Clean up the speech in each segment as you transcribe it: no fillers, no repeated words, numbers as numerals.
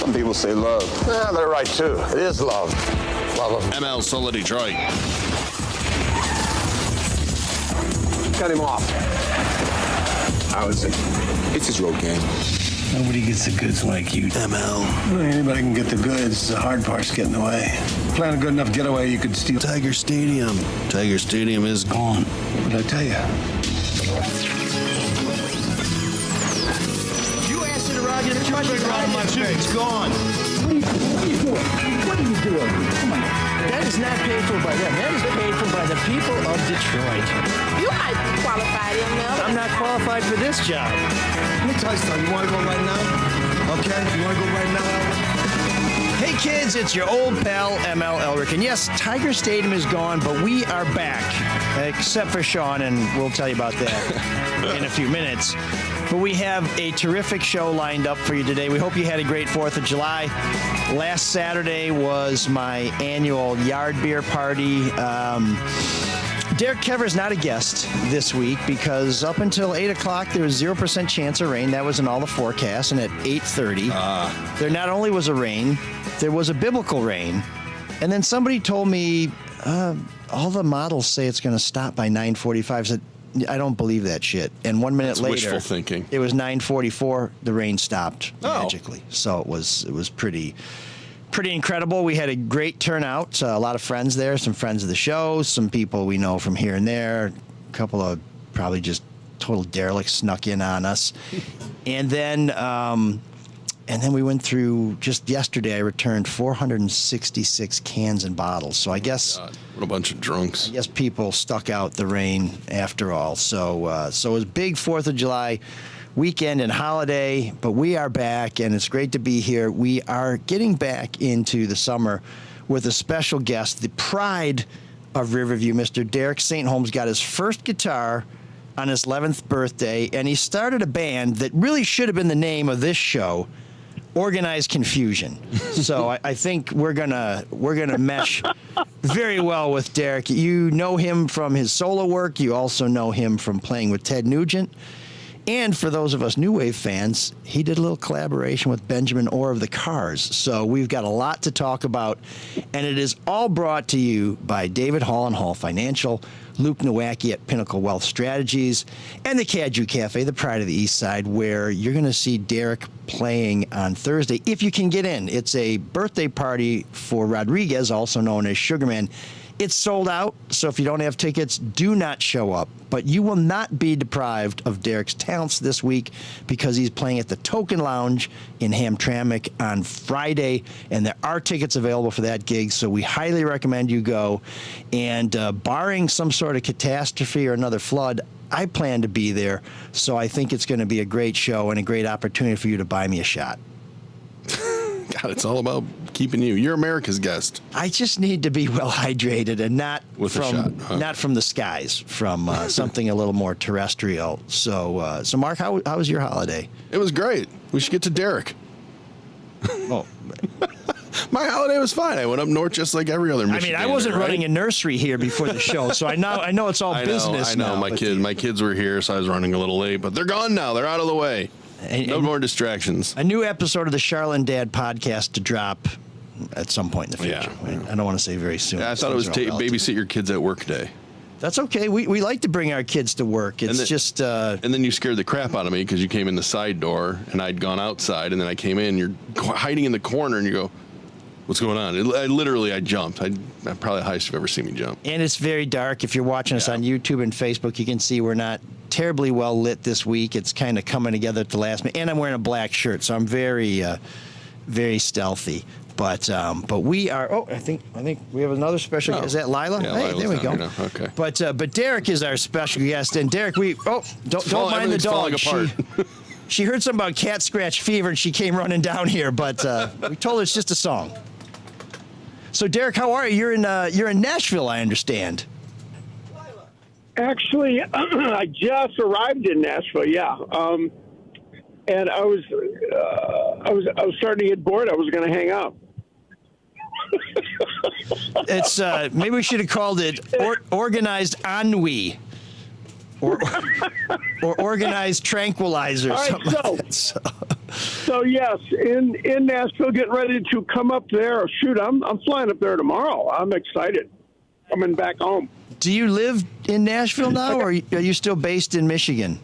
Some people say love. Yeah, they're right, too. It is love. Love of ML Solo Detroit. Cut him off. How is it? It's his road game. Nobody gets the goods like you. ML. Well, anybody can get the goods. The hard part's getting away. Plan a good enough getaway, you could steal Tiger Stadium. Tiger Stadium is gone. What did I tell you? You answer the rod, you're touching right in my face. It's gone. What are you doing? Come on. That is not paid for by them. That is paid for by the people of Detroit. You might be qualified, ML. I'm not qualified for this job. Let me tell you something. You want to go right now? Okay? You want to go right now, Albert? Hey kids, it's your old pal ML Elric. And yes, Tiger Stadium is gone, but we are back. Except for Sean, and we'll tell you about that in a few minutes. But we have a terrific show lined up for you today. We hope you had a great 4th of July. Last Saturday was my annual yard beer party. Derek Kever is not a guest this week because up until 8 o'clock, there was 0% chance of rain. That was in all the forecasts. And at 8:30, there not only was a rain, there was a biblical rain. And then somebody told me all the models say it's going to stop by 9:45. I said, I don't believe that shit. And 1 minute later, wishful thinking. It was 9:44. The rain stopped magically. So it was pretty incredible. We had a great turnout. A lot of friends there, some friends of the show, some people we know from here and there. A couple of probably just total derelicts snuck in on us. And then we went through, just yesterday, I returned 466 cans and bottles. So I guess... God, what a bunch of drunks. I guess people stuck out the rain after all. So it was big 4th of July weekend and holiday, but we are back, and it's great to be here. We are getting back into the summer with a special guest, the pride of Riverview, Mr. Derek St. Holmes got his first guitar on his 11th birthday, and he started a band that really should have been the name of this show, Organized Confusion. So I think we're gonna mesh very well with Derek. You know him from his solo work. You also know him from playing with Ted Nugent. And for those of us New Wave fans, he did a little collaboration with Benjamin Orr of the Cars. So we've got a lot to talk about, and it is all brought to you by David Hall and Hall Financial, Luke Nowacki at Pinnacle Wealth Strategies, and the Caju Cafe, the pride of the East Side, where you're going to see Derek playing on Thursday, if you can get in. It's a birthday party for Rodriguez, also known as Sugarman. It's sold out, so if you don't have tickets, do not show up. But you will not be deprived of Derek's talents this week because he's playing at the Token Lounge in Hamtramck on Friday, and there are tickets available for that gig, so we highly recommend you go. And barring some sort of catastrophe or another flood, I plan to be there, so I think it's going to be a great show and a great opportunity for you to buy me a shot. God, it's all about keeping you. You're America's guest. I just need to be well hydrated and not With a from shot, huh? not from the skies, from something a little more terrestrial. So, Mark, how was your holiday? It was great. We should get to Derek. Oh, My holiday was fine. I went up north just like every other I Michigander. mean, I wasn't right? running a nursery here before the show, so I know it's all business. I know. now, My kids were here, so I was running a little late, but they're gone now. They're out of the way. No more distractions. A new episode of the Charlotte and Dad podcast to drop at some point in the future. Yeah. I don't want to say very soon. Yeah, I thought it was babysit your kids at work day. That's okay. We like to bring our kids to work. It's just... And then you scared the crap out of me because you came in the side door, and I'd gone outside, and then I came in, you're hiding in the corner, and you go, what's going on? I jumped. I'm probably the highest you've ever seen me jump. And it's very dark. If you're watching us on YouTube and Facebook, you can see we're not terribly well lit this week. It's kind of coming together at the last minute. And I'm wearing a black shirt, so I'm very, very stealthy. But we are. Oh, I think we have another special. Oh. Is that Lila? Yeah, hey, Lila's there we down go. here now. Okay. But Derek is our special guest, and Derek, don't mind the dog. Falling apart. She heard something about cat scratch fever, and she came running down here. But we told her it's just a song. So Derek, how are you? You're in Nashville, I understand. Actually, I just arrived in Nashville. Yeah, and I was starting to get bored. I was going to hang up. It's maybe we should have called it organized ennui, or organized tranquilizer. All right, something like that. So yes, in Nashville, getting ready to come up there. Shoot, I'm flying up there tomorrow. I'm excited. Coming back home. Do you live in Nashville now, or are you still based in Michigan?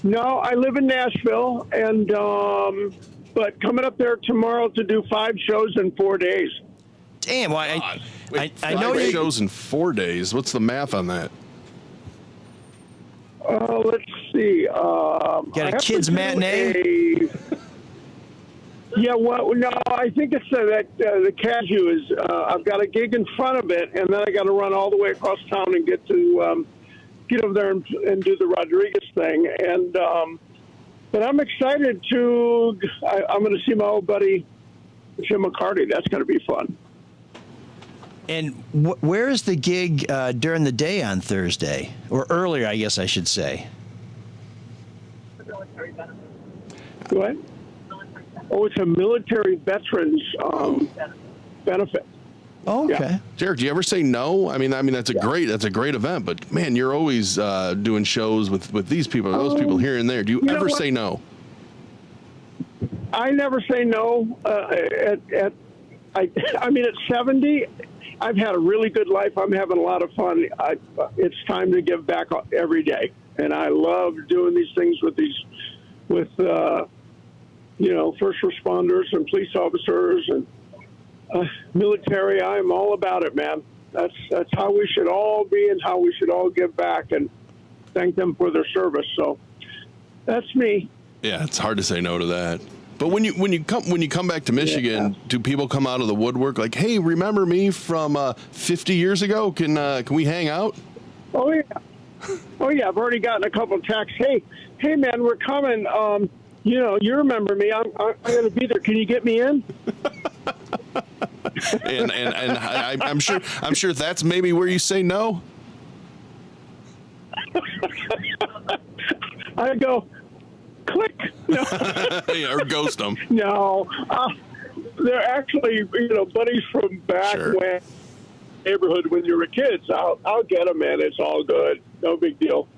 No, I live in Nashville, and but coming up there tomorrow to do 5 shows in 4 days. Damn, well, I know you you. shows in 4 days. What's the math on that? Let's see. Got a kids matinee? Yeah, well, no, I think it's that the Cashew is. I've got a gig in front of it, and then I got to run all the way across town and get over there and do the Rodriguez thing. And but I'm excited to. I'm going to see my old buddy Jim McCarty. That's going to be fun. And where is the gig during the day on Thursday, or earlier, I guess I should say? Go ahead. Oh, it's a military veterans benefit. Oh, okay. Yeah. Derek, do you ever say no? I mean that's a great event, but man, you're always doing shows with these people, those people here and there. Do you ever say no? I never say no. I mean, at 70, I've had a really good life. I'm having a lot of fun. It's time to give back every day, and I love doing these things with first responders and police officers and military. I'm all about it, man. That's how we should all be, and how we should all give back and thank them for their service. So that's me. Yeah, it's hard to say no to that. But when you come back to Michigan, do people come out of the woodwork like, "Hey, remember me from 50 years ago? Can we hang out?" Oh yeah, I've already gotten a couple of texts. Hey, man, we're coming. You remember me? I'm going to be there. Can you get me in? and I'm sure that's maybe where you say no. I go, click. No. Yeah, or ghost them. No, they're actually buddies from back when neighborhood when you were kids. I'll get them, man. It's all good. No big deal.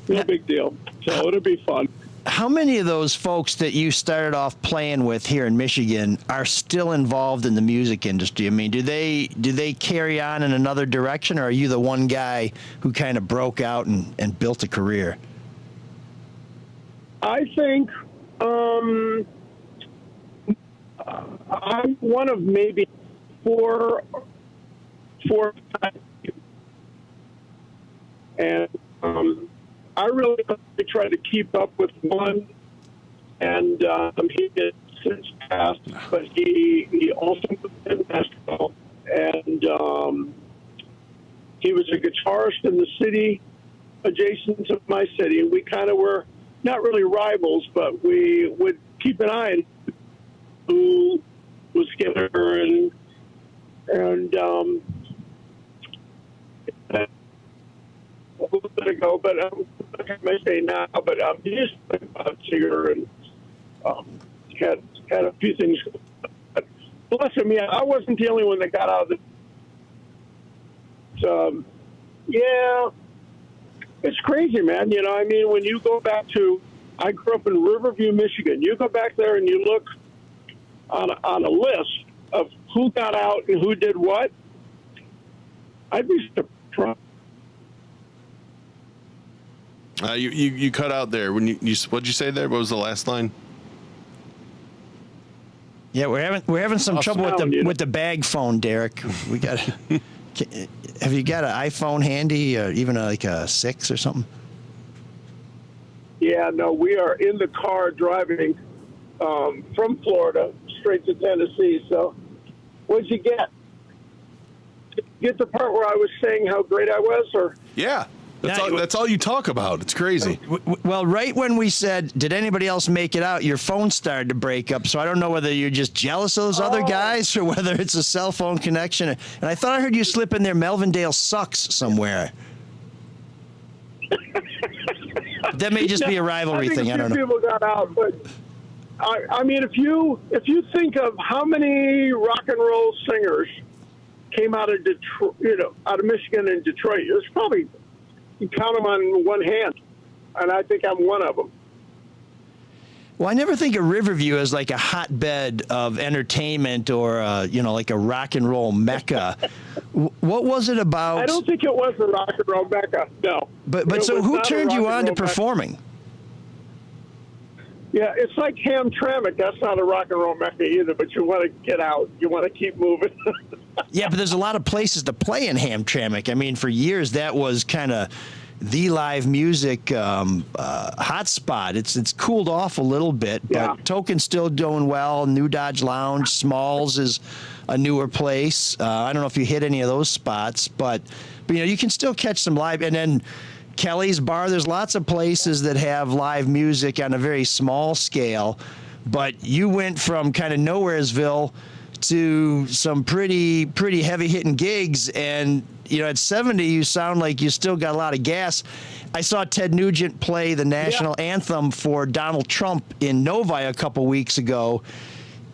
No big deal. So it'll be fun. How many of those folks that you started off playing with here in Michigan are still involved in the music industry? I mean, do they carry on in another direction, or are you the one guy who kind of broke out and built a career? I think I'm one of maybe four, and I really try to keep up with one, and he has since passed, but he also was in Nashville, and he was a guitarist in the city adjacent to my city, and we kind of were not really rivals, but we would keep an eye on who was together and a little bit ago, but I may say now, but he's a singer and had a few things. But bless him, yeah, I wasn't the only one that got out of the. Yeah, it's crazy, man. I mean, when you go back to, I grew up in Riverview, Michigan. You go back there and you look on a list of who got out and who did what. I'd be surprised. You cut out there when you what'd you say there? What was the last line? Yeah, we're having some trouble with the bag phone, Derek. We got. Have you got an iPhone handy, or even like a 6 or something? Yeah, no, we are in the car driving from Florida straight to Tennessee. So, what'd you get? Did you get the part where I was saying how great I was, or? Yeah. That's all you talk about. It's crazy. Well, right when we said, did anybody else make it out, your phone started to break up. So I don't know whether you're just jealous of those other guys or whether it's a cell phone connection. And I thought I heard you slip in there, Melvindale sucks somewhere. That may just be a rivalry thing. I don't know. People got out, but I mean, if you think of how many rock and roll singers came out of Detroit, out of Michigan and Detroit, there's probably, you count them on one hand, and I think I'm one of them. Well, I never think of Riverview as like a hotbed of entertainment or, like a rock and roll mecca. What was it about? I don't think it was a rock and roll mecca. No. But so who turned you on to performing? Yeah, it's like Hamtramck. That's not a rock and roll mecca either, but you want to get out. You want to keep moving. Yeah, but there's a lot of places to play in Hamtramck. I mean, for years, that was kind of the live music hotspot. It's cooled off a little bit, but Yeah. Token's still doing well. New Dodge Lounge, Smalls is a newer place. I don't know if you hit any of those spots, but you can still catch some live. And then Kelly's Bar, there's lots of places that have live music on a very small scale, but you went from kind of nowheresville to some pretty heavy hitting gigs, and at 70 you sound like you still got a lot of gas. I saw Ted Nugent play the national anthem for Donald Trump in Novi a couple weeks ago,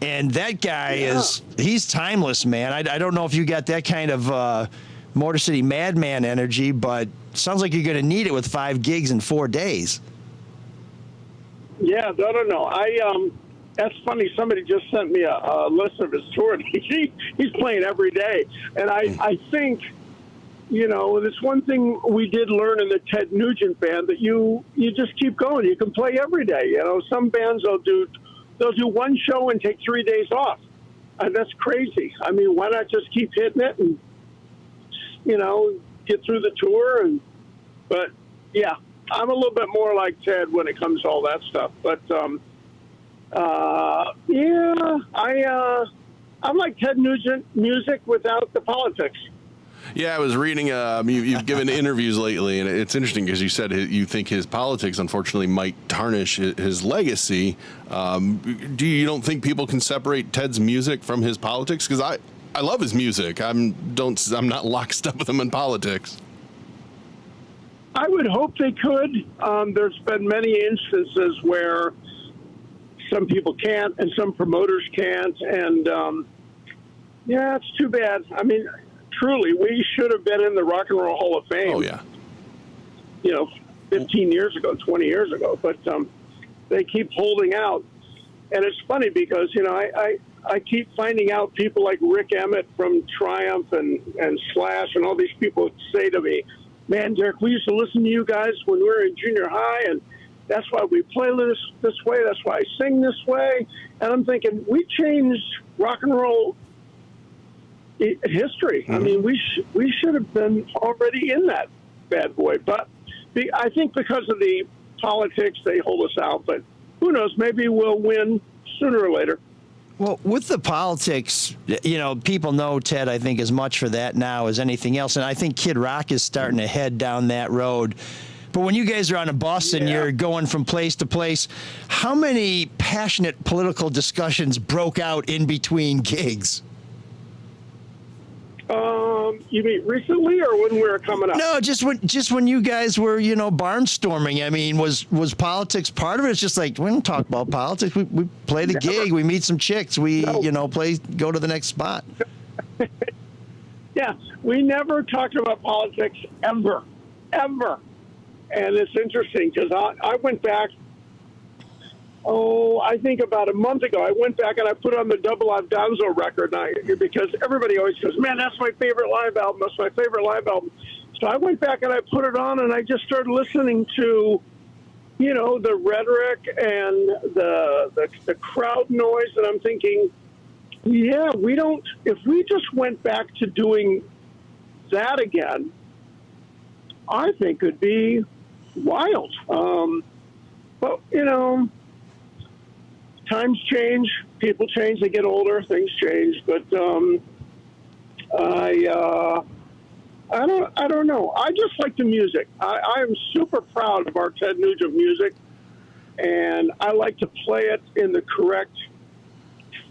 and that guy he's timeless, man. I don't know if you got that kind of Motor City Madman energy, but sounds like you're going to need it with 5 gigs in 4 days. Yeah, no. That's funny. Somebody just sent me a list of his tours. He's playing every day. And I think, there's one thing we did learn in the Ted Nugent band, that you just keep going. You can play every day. Some bands they'll do one show and take 3 days off. And that's crazy. I mean, why not just keep hitting it and, get through the tour? But yeah, I'm a little bit more like Ted when it comes to all that stuff. But, I'm like Ted Nugent music without the politics. Yeah, I was reading, you've given interviews lately, and it's interesting because you said you think his politics, unfortunately, might tarnish his legacy. You don't think people can separate Ted's music from his politics? Because I love his music. I'm not locked up with him in politics. I would hope they could. There's been many instances where some people can't and some promoters can't. And, it's too bad. I mean, truly, we should have been in the Rock and Roll Hall of Fame. Oh, yeah. 15 years ago, 20 years ago. But they keep holding out. And it's funny because, I keep finding out people like Rick Emmett from Triumph and Slash and all these people say to me, man, Derek, we used to listen to you guys when we were in junior high, and that's why we play this way. That's why I sing this way. And I'm thinking, we changed rock and roll history. Mm-hmm. I mean, we should have been already in that bad boy. But I think because of the politics, they hold us out. But who knows? Maybe we'll win sooner or later. Well, with the politics, people know Ted, I think, as much for that now as anything else. And I think Kid Rock is starting to head down that road. But when you guys are on a bus and you're going from place to place, how many passionate political discussions broke out in between gigs? You mean recently or when we were coming up? No, just when you guys were, barnstorming. I mean, was politics part of it? It's just like, we don't talk about politics. We play the gig. We meet some chicks. We, go to the next spot. Yeah, we never talked about politics ever. And it's interesting because I went back, I think about a month ago, I went back and I put on the Double Gonzo record because everybody always goes, man, that's my favorite live album. That's my favorite live album. So I went back and I put it on and I just started listening to, the rhetoric and the crowd noise. And I'm thinking, if we just went back to doing that again, I think it'd be wild. But, times change, people change, they get older, things change. But I don't know. I just like the music. I am super proud of our Ted Nugent music, and I like to play it in the correct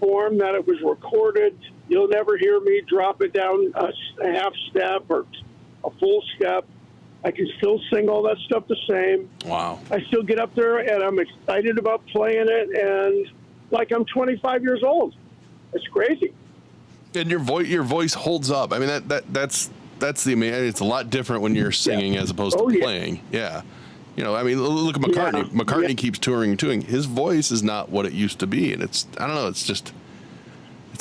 form that it was recorded. You'll never hear me drop it down a half step or a full step. I can still sing all that stuff the same. Wow. I still get up there and I'm excited about playing it and like I'm 25 years old. It's crazy. And your voice holds up. I mean, that's the amazing. It's a lot different when you're singing as opposed to playing. Yeah. You know, I mean, look at McCartney. Yeah. McCartney keeps touring and touring. His voice is not what it used to be, and I don't know. It's just,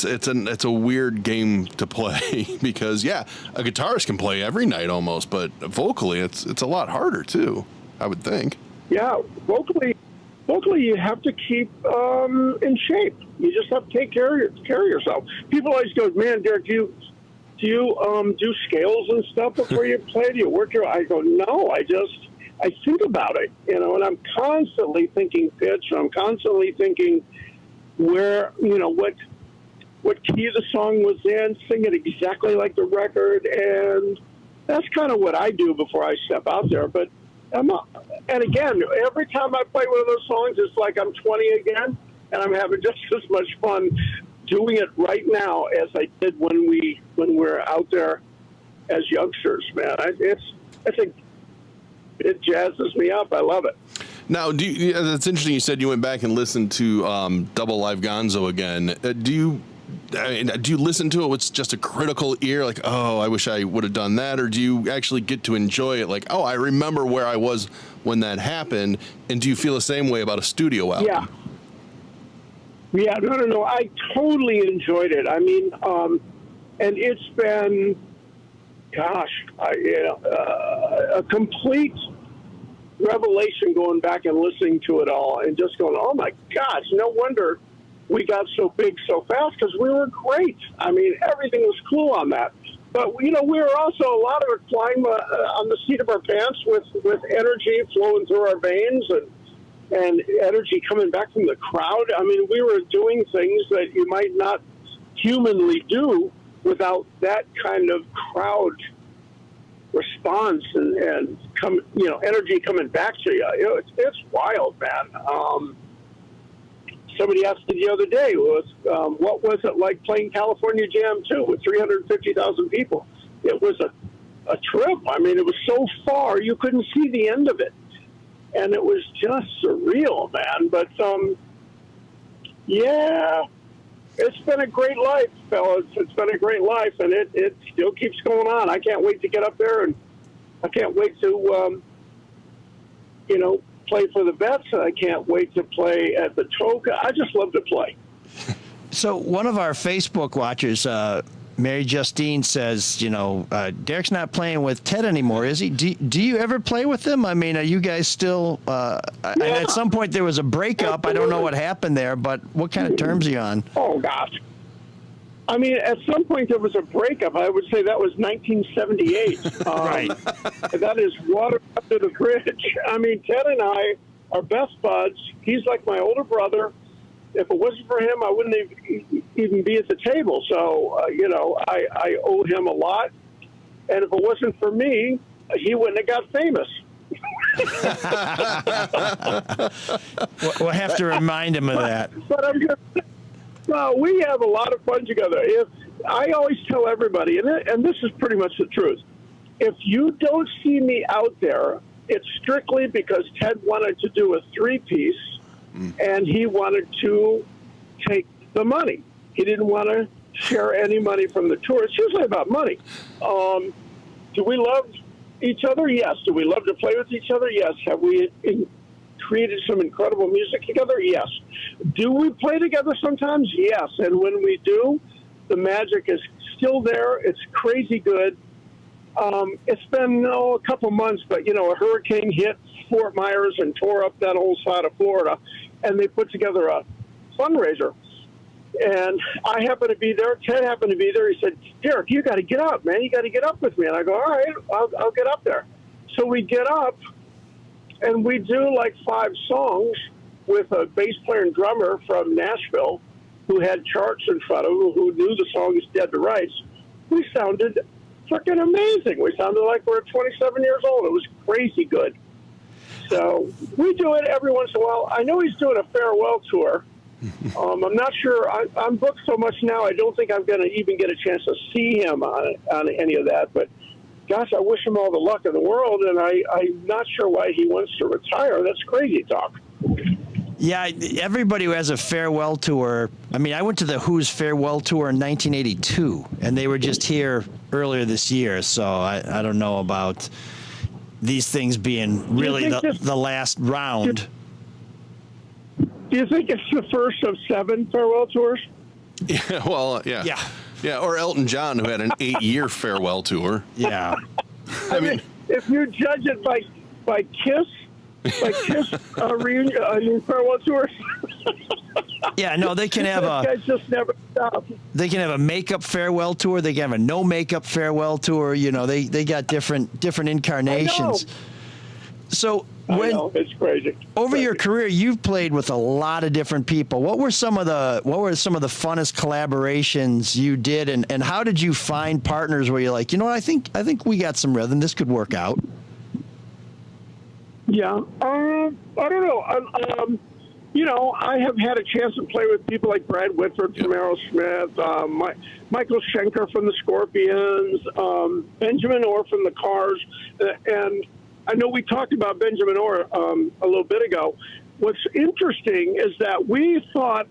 it's a weird game to play because a guitarist can play every night almost, but vocally it's a lot harder too, I would think. Yeah, vocally you have to keep in shape. You just have to take care of yourself. People always go, "Man, Derek, do you do scales and stuff before you play? Do you work your?" I go, "No, I think about it, you know, and I'm constantly thinking pitch. I'm constantly thinking where, you know, what key the song was in, sing it exactly like the record, and that's kind of what I do before I step out there. But and again, every time I play one of those songs, it's like I'm 20 again, and I'm having just as much fun doing it right now as I did when we're out there as youngsters. Man, it jazzes me up. I love it. Now, that's interesting. You said you went back and listened to Double Live Gonzo again. Do you listen to it with just a critical ear, like, oh, I wish I would have done that? Or do you actually get to enjoy it, like, oh, I remember where I was when that happened? And do you feel the same way about a studio album? Yeah. Yeah, no. I totally enjoyed it. I mean, and it's been, a complete revelation going back and listening to it all and just going, oh my gosh, no wonder we got so big so fast, because we were great. I mean, everything was cool on that. But, you know, we were also, a lot of it flying on the seat of our pants with energy flowing through our veins and energy coming back from the crowd. I mean, we were doing things that you might not humanly do without that kind of crowd response and energy coming back to you. You know, it's wild, man. Somebody asked me the other day, what was it like playing California Jam 2 with 350,000 people? It was a trip. I mean, it was so far, you couldn't see the end of it. And it was just surreal, man. But, it's been a great life, fellas. It's been a great life, and it still keeps going on. I can't wait to get up there, and I can't wait to, play for the Vets. I can't wait to play at the Toga. I just love to play. So one of our Facebook watchers, Mary Justine, says, Derek's not playing with Ted anymore, is he? Do you ever play with them? I mean, are you guys still? And at some point there was a breakup. I don't know what happened there, but what kind of terms are you on? Oh gosh. I mean, at some point there was a breakup. I would say that was 1978. Right. That is water under the bridge. I mean, Ted and I are best buds. He's like my older brother. If it wasn't for him, I wouldn't even be at the table. So, I owe him a lot. And if it wasn't for me, he wouldn't have got famous. We'll have to remind him of that. But I'm just... No, we have a lot of fun together. I always tell everybody, and this is pretty much the truth, if you don't see me out there, it's strictly because Ted wanted to do a three-piece, and he wanted to take the money. He didn't want to share any money from the tour. It's usually about money. Do we love each other? Yes. Do we love to play with each other? Yes. Have we created some incredible music together? Yes. Do we play together sometimes? Yes. And when we do, the magic is still there. It's crazy good. It's been a couple months, but, a hurricane hit Fort Myers and tore up that whole side of Florida, and they put together a fundraiser. And I happened to be there. Ted happened to be there. He said, Derek, you got to get up, man. You got to get up with me. And I go, all right, I'll get up there. So we get up, and we do like 5 songs with a bass player and drummer from Nashville who had charts in front of him, who knew the songs Dead to Rights. We sounded freaking amazing. We sounded like we were 27 years old. It was crazy good. So we do it every once in a while. I know he's doing a farewell tour. I'm not sure. I'm booked so much now, I don't think I'm going to even get a chance to see him on any of that. But gosh, I wish him all the luck in the world, and I'm not sure why he wants to retire. That's crazy talk. Yeah, everybody who has a farewell tour. I mean, I went to the Who's farewell tour in 1982, and they were just here earlier this year. So I don't know about these things being really the last round. Do you think it's the first of 7 farewell tours? Yeah, well, yeah. Yeah. Yeah, or Elton John, who had an 8-year farewell tour. Yeah. I mean, if you judge it by Kiss reunion, farewell tours. Yeah, no, they can have guys just never stop. They can have a makeup farewell tour. They can have a no makeup farewell tour. You know, they got different incarnations. So I know, it's crazy. Over your career, you've played with a lot of different people. What were some of the funnest collaborations you did, and how did you find partners where you're like, you know, I think we got some rhythm. This could work out. Yeah, I don't know. You know, I have had a chance to play with people like Brad Whitford from Aerosmith, Michael Schenker from the Scorpions, Benjamin Orr from the Cars, and I know we talked about Benjamin Orr a little bit ago. What's interesting is that we thought,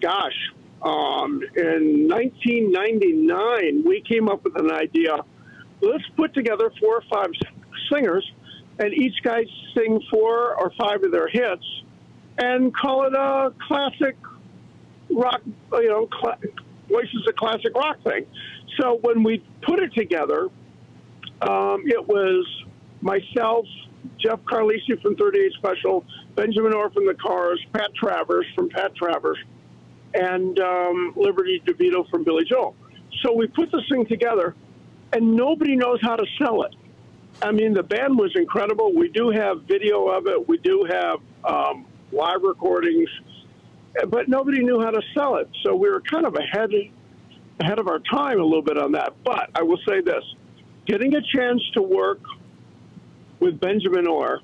gosh, in 1999, we came up with an idea. Let's put together 4 or 5 singers, and each guy sing 4 or 5 of their hits, and call it a classic rock, you know, Voices of Classic Rock thing. So when we put it together, it was myself, Jeff Carlisi from 38 Special, Benjamin Orr from the Cars, Pat Travers from Pat Travers, and Liberty DeVito from Billy Joel. So we put this thing together, and nobody knows how to sell it. I mean, the band was incredible. We do have video of it. We do have live recordings, but nobody knew how to sell it. So we were kind of ahead of our time a little bit on that. But I will say this, getting a chance to work with Benjamin Orr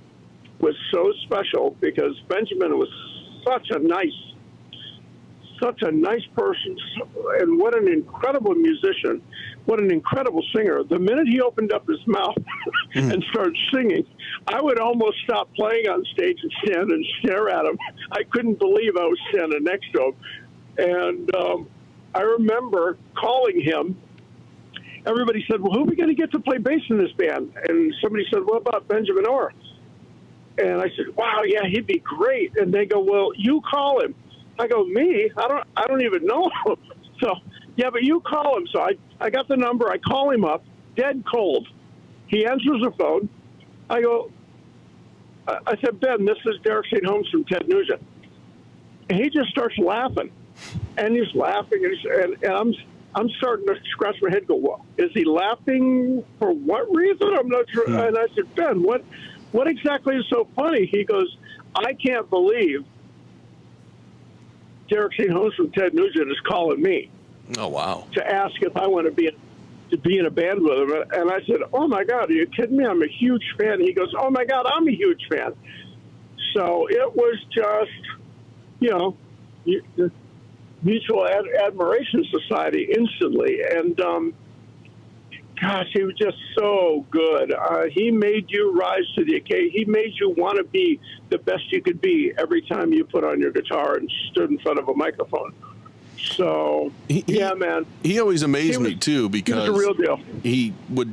was so special because Benjamin was such a nice person, and what an incredible musician, what an incredible singer. The minute he opened up his mouth and started singing, I would almost stop playing on stage and stand and stare at him. I couldn't believe I was standing next to him. And I remember calling him. Everybody said, well, who are we going to get to play bass in this band? And somebody said, what about Benjamin Orr? And I said, wow, yeah, he'd be great. And they go, well, you call him. I go, me? I don't even know him. So, yeah, but you call him. So I got the number. I call him up, dead cold. He answers the phone. I go, I said, Ben, this is Derek St. Holmes from Ted Nugent. And he just starts laughing. And he's laughing. And I'm starting to scratch my head, go, well, is he laughing for what reason? I'm not sure. And I said, Ben, what exactly is so funny? He goes, I can't believe Derek St. Holmes from Ted Nugent is calling me. Oh, wow. To ask if I want to be in a band with him. And I said, oh, my God, are you kidding me? I'm a huge fan. He goes, oh, my God, I'm a huge fan. So it was just, you know, mutual admiration society instantly. And, gosh, he was just so good. He made you rise to the occasion. He made you want to be the best you could be every time you put on your guitar and stood in front of a microphone. So, yeah, man. He always amazed me, too, because he was the real deal. He would,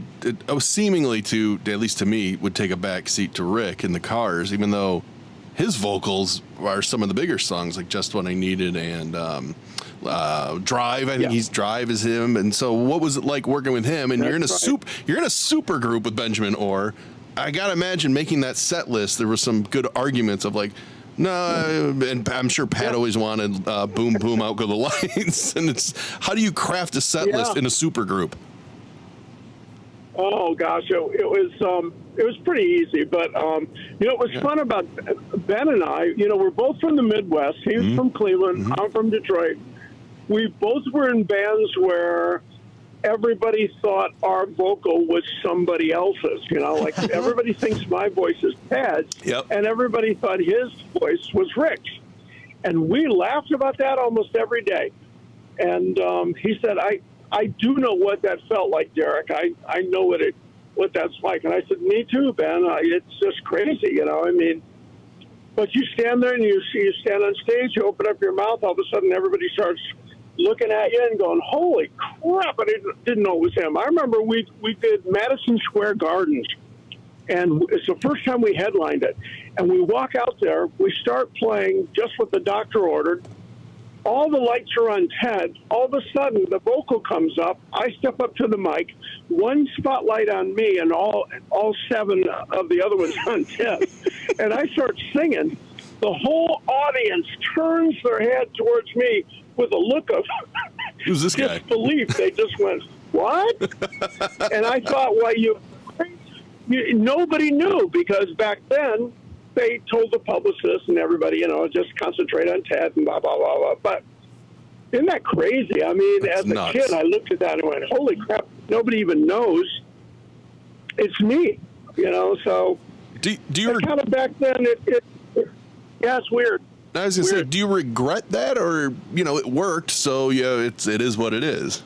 seemingly to, at least to me, would take a back seat to Rick in the Cars, even though his vocals are some of the bigger songs, like Just What I Needed and Drive. I think Drive is him. And so what was it like working with him? And you're in a super group with Benjamin Orr. I got to imagine making that set list, there was some good arguments of like, no, and I'm sure Pat always wanted boom, boom, out go the lights. And it's, how do you craft a set list in a super group? Oh gosh, it was pretty easy, but you know, what was fun about Ben and I, you know, we're both from the Midwest. He's from Cleveland. I'm from Detroit. We both were in bands where everybody thought our vocal was somebody else's, you know, like everybody thinks my voice is Ted's, and everybody thought his voice was Rick's. And we laughed about that almost every day. And he said, I do know what that felt like, Derek. I know what that's like. And I said, me too, Ben. It's just crazy, you know, I mean, but you stand there and you stand on stage, you open up your mouth, all of a sudden everybody starts looking at you and going, holy crap, I didn't know it was him. I remember we did Madison Square Gardens And it's the first time we headlined it. And we walk out there, we start playing just what the doctor ordered. All the lights are on Ted. All of a sudden, the vocal comes up. I step up to the mic, one spotlight on me, and all 7 of the other ones on Ted. And I start singing. The whole audience turns their head towards me with a look of Who's this guy? disbelief. They just went, "What?" And I thought, well, nobody knew, because back then they told the publicist and everybody, just concentrate on Ted and blah, blah, blah, blah. But isn't that crazy? I mean, That's as nuts. a kid, I looked at that and went, holy crap, nobody even knows it's me, so Do you? kind of back then, yeah, it's weird. I was gonna say, Weird. do you regret that, or it worked, so yeah, it is what it is.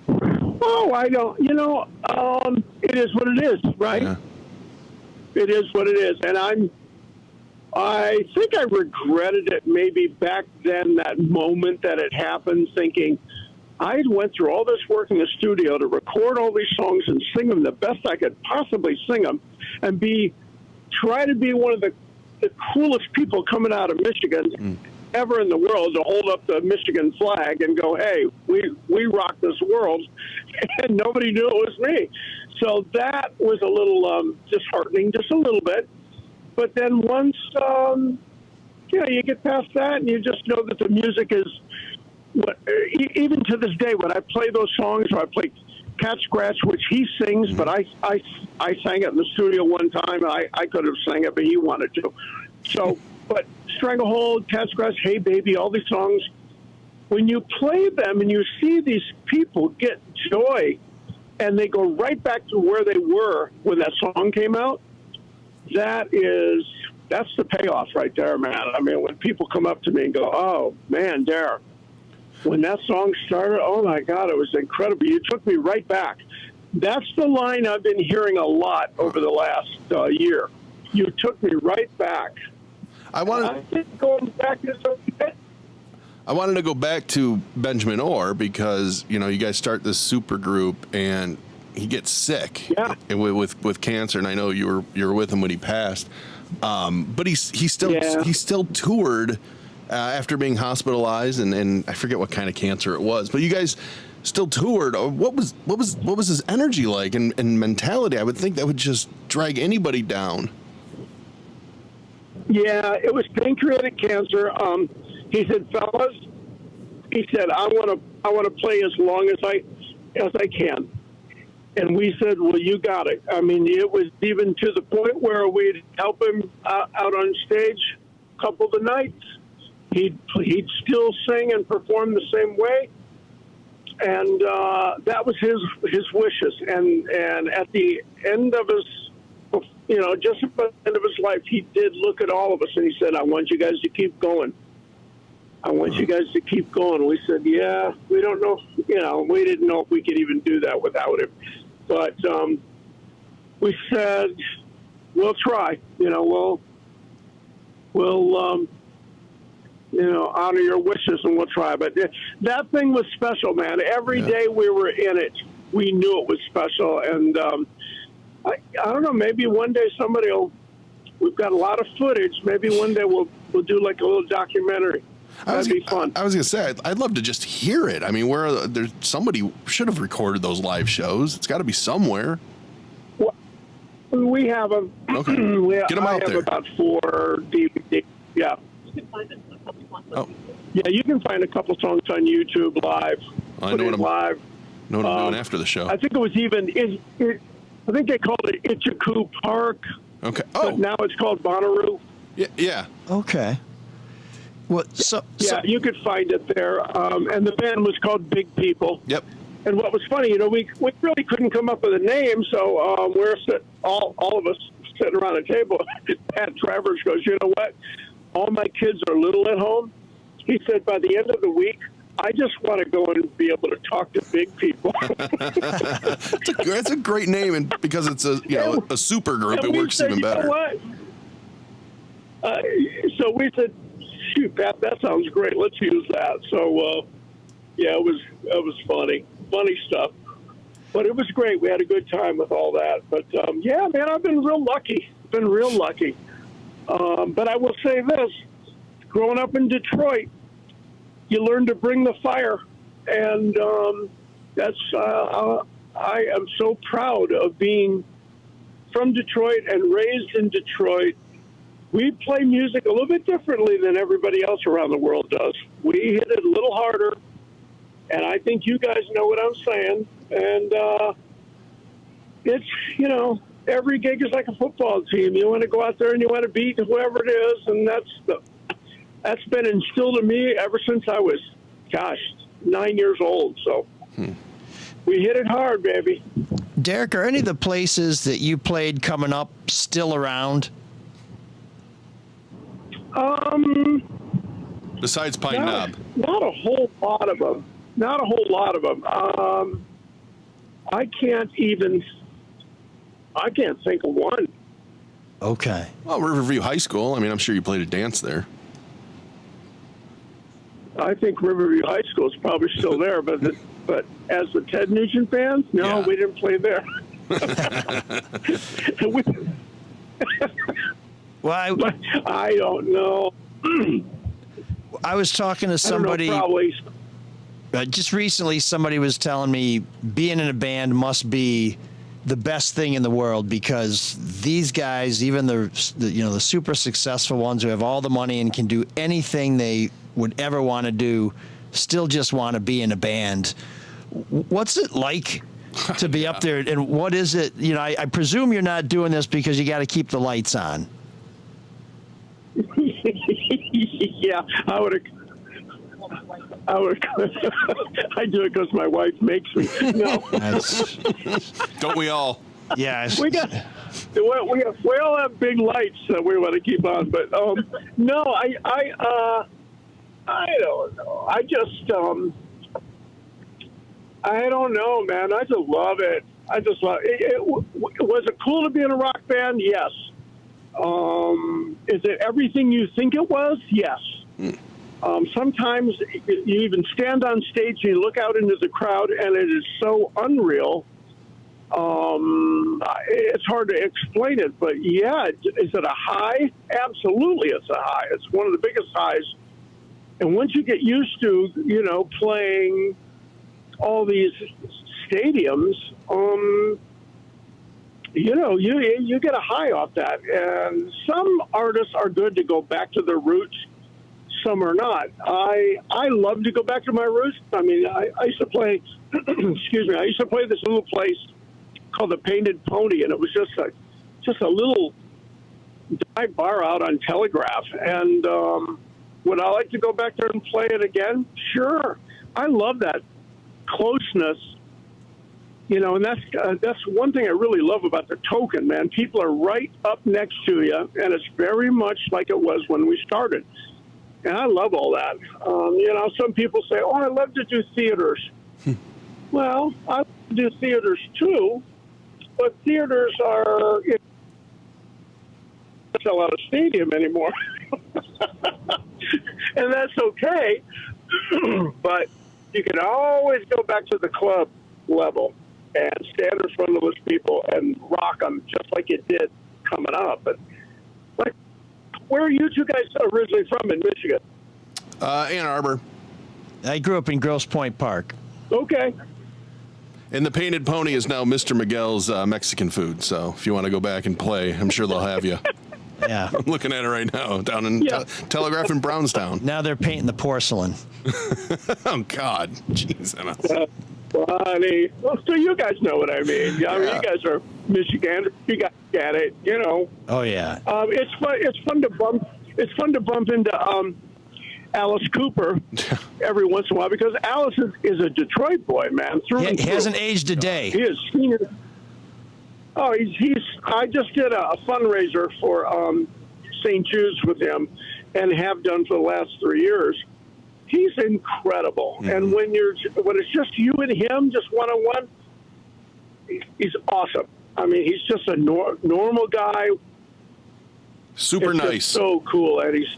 Oh, I don't, it is what it is, right? Yeah. It is what it is. And I think I regretted it maybe back then, that moment that it happened, thinking I went through all this work in the studio to record all these songs and sing them the best I could possibly sing them, and try to be one of the coolest people coming out of Michigan ever in the world, to hold up the Michigan flag and go, hey, we rock this world. And nobody knew it was me. So that was a little disheartening, just a little bit. But then once, you get past that, and you just know that the music is, even to this day, when I play those songs, or I play Cat Scratch, which he sings, but I sang it in the studio one time, and I could have sang it, but he wanted to. So, but Stranglehold, Cat Scratch, Hey Baby, all these songs, when you play them and you see these people get joy, and they go right back to where they were when that song came out, that's the payoff right there, man. I mean, when people come up to me and go, oh, man, Dare, when that song started, oh, my God, it was incredible. You took me right back. That's the line I've been hearing a lot over the last year. You took me right back. I think going back is okay. I wanted to go back to Benjamin Orr, because you guys start this super group and he gets sick, with cancer, and I know you were with him when he passed, but he still toured after being hospitalized, and I forget what kind of cancer it was, but you guys still toured. What was his energy like and mentality? I would think that would just drag anybody down. Yeah, it was pancreatic cancer. He said, fellas, I want to play as long as I can. And we said, well, you got it. I mean, it was even to the point where we'd help him out on stage a couple of the nights. He'd still sing and perform the same way. And that was his wishes. And at the end of his, just at the end of his life, he did look at all of us and he said, I want you guys to keep going. I want you guys to keep going. We said, yeah, we don't know, we didn't know if we could even do that without him. But we said, we'll try, we'll honor your wishes, and we'll try. But that thing was special, man. Every day we were in it, we knew it was special. And I don't know, maybe one day we've got a lot of footage. Maybe one day we'll do like a little documentary. That'd be fun. I was going to say, I'd love to just hear it. I mean, there's somebody should have recorded those live shows. It's got to be somewhere. Well, we have them. Okay. Get them out there. I have about 4 DVDs. Yeah. Oh. Yeah, you can find a couple songs on YouTube live. I know what live. Know what I'm doing after the show. I think it was I think they called it Itchaku Park. Okay. But now it's called Bonnaroo. Yeah. Okay. Well, you could find it there. And the band was called Big People. Yep. And what was funny, we really couldn't come up with a name, so we're all of us sitting around a table. Pat Travers goes, you know what? All my kids are little at home. He said, by the end of the week, I just want to go and be able to talk to big people. That's a great name, and because it's a super group, it works even better. You know what? So we said, shoot, Pat, that sounds great. Let's use that. So, it was funny stuff. But it was great. We had a good time with all that. But yeah, man, I've been real lucky. But I will say this: growing up in Detroit, you learn to bring the fire, and that's. I am so proud of being from Detroit and raised in Detroit. We play music a little bit differently than everybody else around the world does. We hit it a little harder, and I think you guys know what I'm saying. And it's, every gig is like a football team. You want to go out there and you want to beat whoever it is, and that's been instilled in me ever since I was, 9 years old. So we hit it hard, baby. Derek, are any of the places that you played coming up still around? Besides Pine Knob. Not a whole lot of them. I can't think of one. Okay. Well, Riverview High School. I mean, I'm sure you played a dance there. I think Riverview High School is probably still there, but as the Ted Nugent fans, no, we didn't play there. Well, I don't know. I was talking to somebody. Probably. Just recently, somebody was telling me being in a band must be the best thing in the world because these guys, even the super successful ones who have all the money and can do anything they would ever want to do, still just want to be in a band. What's it like to be up there, and what is it? I presume you're not doing this because you got to keep the lights on. Yeah, I would. I do it because my wife makes me. No, don't we all? Yeah, we all have big lights that we want to keep on, but no, I don't know. I just I don't know, man. I just love it. I just love it. Was it cool to be in a rock band? Yes. Is it everything you think it was? Yes. Sometimes you even stand on stage and you look out into the crowd and it is so unreal. It's hard to explain it, but yeah, is it a high? Absolutely, it's a high. It's one of the biggest highs. And once you get used to, playing all these stadiums, you get a high off that. And some artists are good to go back to their roots. Some are not. I love to go back to my roots. I mean, I used to play, excuse me, I used to play this little place called the Painted Pony, and it was just a little dive bar out on Telegraph. And would I like to go back there and play it again? Sure. I love that closeness. And that's one thing I really love about the Token, man. People are right up next to you, and it's very much like it was when we started. And I love all that. Some people say, "Oh, I love to do theaters." Well, I love to do theaters too, but theaters are don't sell out a stadium anymore, and that's okay. But you can always go back to the club level and stand in front of those people and rock them just like you did coming up. But where are you two guys originally from in Michigan? Ann Arbor. I grew up in Grosse Pointe Park. Okay. And the Painted Pony is now Mr. Miguel's Mexican food. So if you want to go back and play, I'm sure they'll have you. Yeah. I'm looking at it right now down in Telegraph in Brownstown. Now they're painting the porcelain. Oh, God. Jeez. Funny. Well, so you guys know what I mean. I mean, you guys are Michigan. You guys get it. Oh yeah. It's fun. It's fun to bump. It's fun to bump into Alice Cooper every once in a while because Alice is a Detroit boy, man. He hasn't aged a day. He is senior. Oh, he's. I just did a fundraiser for St. Jude's with him, and have done for the last 3 years. He's incredible, and when it's just you and him, just one-on-one, he's awesome. I mean, he's just a normal guy. Super it's nice. So cool, and he's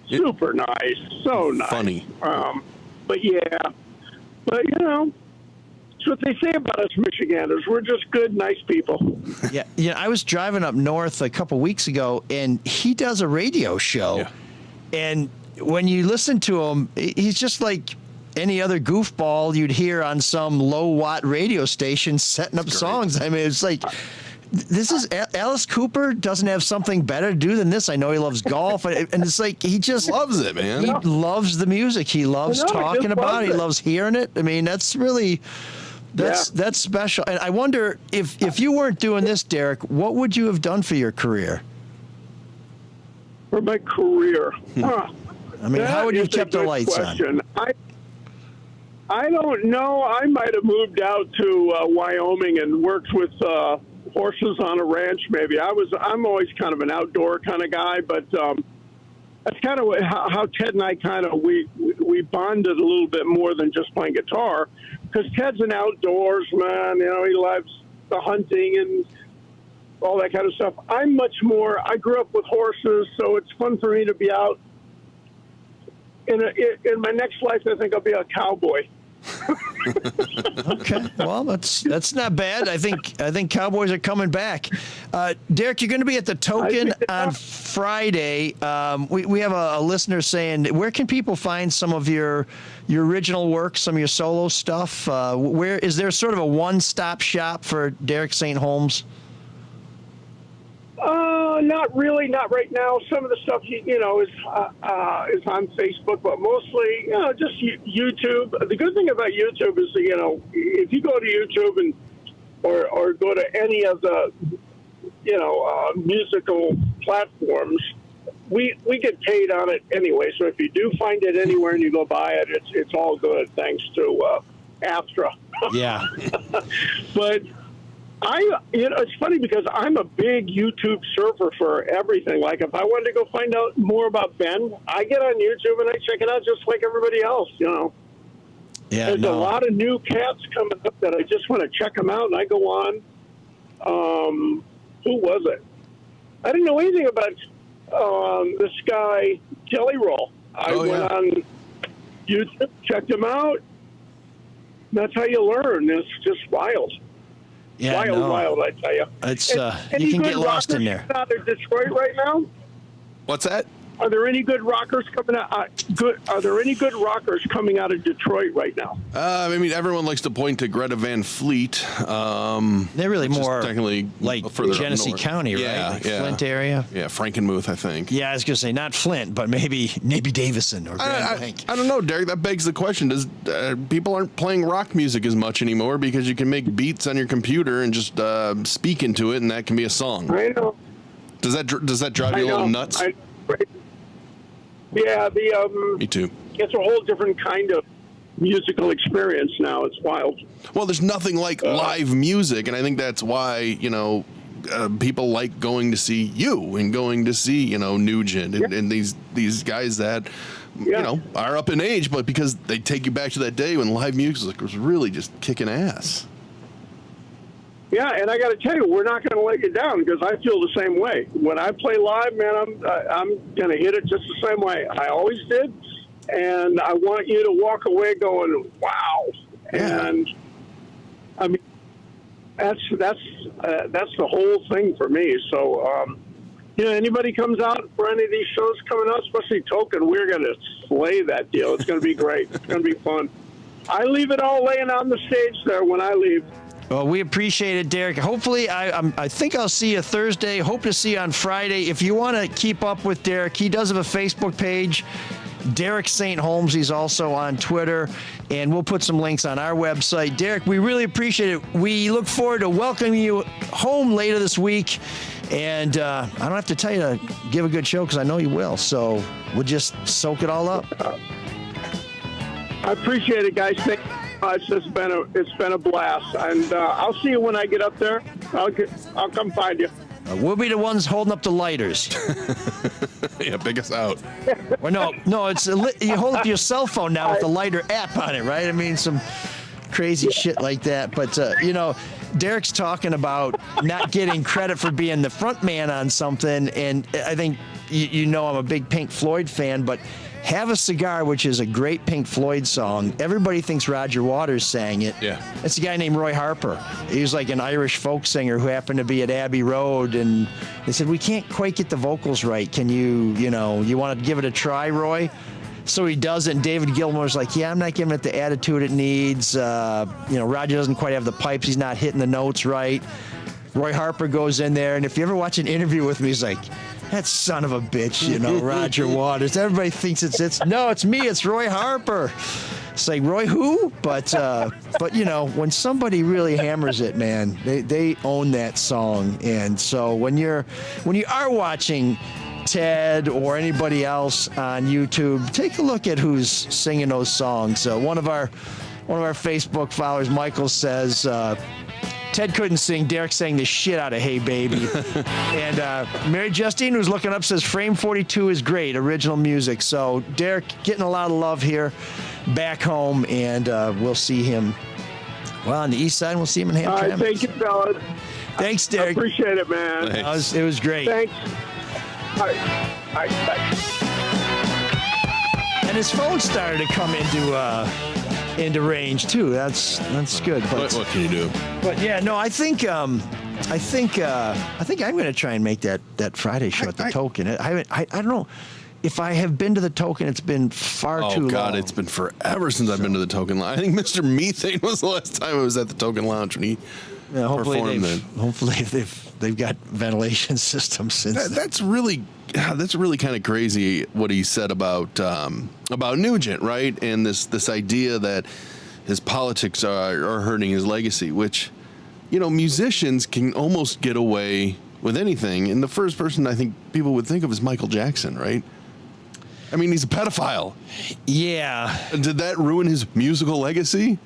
super nice. So nice. Funny. But That's what they say about us Michiganders. We're just good, nice people. Yeah, I was driving up north a couple weeks ago, and he does a radio show. Yeah. And when you listen to him, he's just like any other goofball you'd hear on some low-watt radio station setting up songs. I mean, it's like, this is Alice Cooper doesn't have something better to do than this. I know he loves golf, and it's like he just Loves it, man. He loves the music. He loves I know, he talking just about loves it. He it. loves hearing it. I mean, that's really that's special. And I wonder if you weren't doing this, Derek, what would you have done for your career? For my career. Huh. I mean, how would you have That is a kept the good lights question. I don't know. I might have moved out to Wyoming and worked with horses on a ranch. Maybe I'm always kind of an outdoor kind of guy, but that's kind of how Ted and I kind of we bonded a little bit more than just playing guitar, because Ted's an outdoors man. You know, he loves the hunting and all that kind of stuff. I'm much more. I grew up with horses, so it's fun for me to be out. In my next life, I think I'll be a cowboy. Okay, well, that's not bad. I think Cowboys are coming back. Derek, you're going to be at the Token on Friday. We have a listener saying, where can people find some of your original work, some of your solo stuff? Where is there sort of a one-stop shop for Derek St. Holmes? Not really, not right now. Some of the stuff, is on Facebook, but mostly, just YouTube. The good thing about YouTube is, if you go to YouTube and or go to any of the, musical platforms, we get paid on it anyway. So if you do find it anywhere and you go buy it, it's all good, thanks to Astra. Yeah. But it's funny because I'm a big YouTube surfer for everything. Like if I wanted to go find out more about Ben, I get on YouTube and I check it out just like everybody else, Yeah, There's a lot of new cats coming up that I just want to check them out, and I go on. Who was it? I didn't know anything about this guy, Jelly Roll. I went on YouTube, checked him out. That's how you learn. It's just wild. Yeah, Wild, I tell you. It's Any you can good get lost in there. rockers out of Detroit right now? What's that? Are there any good rockers coming out? Are there any good rockers coming out of Detroit right now? I mean, everyone likes to point to Greta Van Fleet. They're really which is more technically like further up Genesee north. County, right? Yeah, Like yeah. Flint area. Yeah, Frankenmuth, I think. Yeah, I was gonna say not Flint, but maybe Davison or Grand Bank. I don't know, Derek. That begs the question: does people aren't playing rock music as much anymore because you can make beats on your computer and just speak into it, and that can be a song? I know. Does that drive you a little nuts? Yeah, Me too. it's a whole different kind of musical experience now. It's wild. Well, there's nothing like live music, and I think that's why people like going to see you and going to see Nugent and these guys that are up in age, but because they take you back to that day when live music was really just kicking ass. Yeah, and I got to tell you, we're not going to let you down because I feel the same way. When I play live, man, I'm going to hit it just the same way I always did, and I want you to walk away going, "Wow!" Yeah. And I mean, that's the whole thing for me. So, anybody comes out for any of these shows coming out, especially Token, we're going to slay that deal. It's going to be great. It's going to be fun. I leave it all laying on the stage there when I leave. Well, we appreciate it, Derek. Hopefully, I think I'll see you Thursday. Hope to see you on Friday. If you want to keep up with Derek, he does have a Facebook page, Derek St. Holmes. He's also on Twitter, and we'll put some links on our website. Derek, we really appreciate it. We look forward to welcoming you home later this week. And I don't have to tell you to give a good show because I know you will. So we'll just soak it all up. I appreciate it, guys. Thank you. It's been a blast, and I'll see you when I get up there. I'll come find you. We'll be the ones holding up the lighters. Yeah, big us out. Or no, it's you hold up your cell phone now with the lighter app on it, right? I mean, some crazy shit like that. But Derek's talking about not getting credit for being the front man on something, and I think I'm a big Pink Floyd fan, but Have a Cigar, which is a great Pink Floyd song. Everybody thinks Roger Waters sang it. Yeah. It's a guy named Roy Harper. He was like an Irish folk singer who happened to be at Abbey Road, and they said, we can't quite get the vocals right. Can you want to give it a try, Roy? So he does it, and David Gilmour's like, yeah, I'm not giving it the attitude it needs. Roger doesn't quite have the pipes. He's not hitting the notes right. Roy Harper goes in there, and if you ever watch an interview with me, he's like, that son of a bitch, Roger Waters. Everybody thinks it's me, it's Roy Harper. It's like, Roy who? But when somebody really hammers it, man, they own that song. And so when you are watching Ted or anybody else on YouTube, take a look at who's singing those songs. So one of our Facebook followers, Michael, says, Ted couldn't sing. Derek sang the shit out of Hey Baby. And Mary Justine, who's looking up, says Frame 42 is great, original music. So Derek getting a lot of love here back home, and we'll see him, on the east side, and we'll see him in Hamtramck. All right, thank you, fellas. Thanks, Derek. I appreciate it, man. Thanks. It was great. Thanks. All right. Thanks. And his phone started to come into range too. That's good. But What can you do? But yeah, no, I think I'm going to try and make that Friday show at the Token. I don't know if I have been to the Token. It's been far too long. Oh God, it's been forever since I've been to the Token Lounge. I think Mr. Methane was the last time I was at the Token Lounge when he performed then. Hopefully they've got ventilation systems since. That's really kind of crazy what he said about Nugent, right? And this idea that his politics are hurting his legacy, which, musicians can almost get away with anything. And the first person I think people would think of is Michael Jackson, right? I mean, he's a pedophile. Yeah. Did that ruin his musical legacy?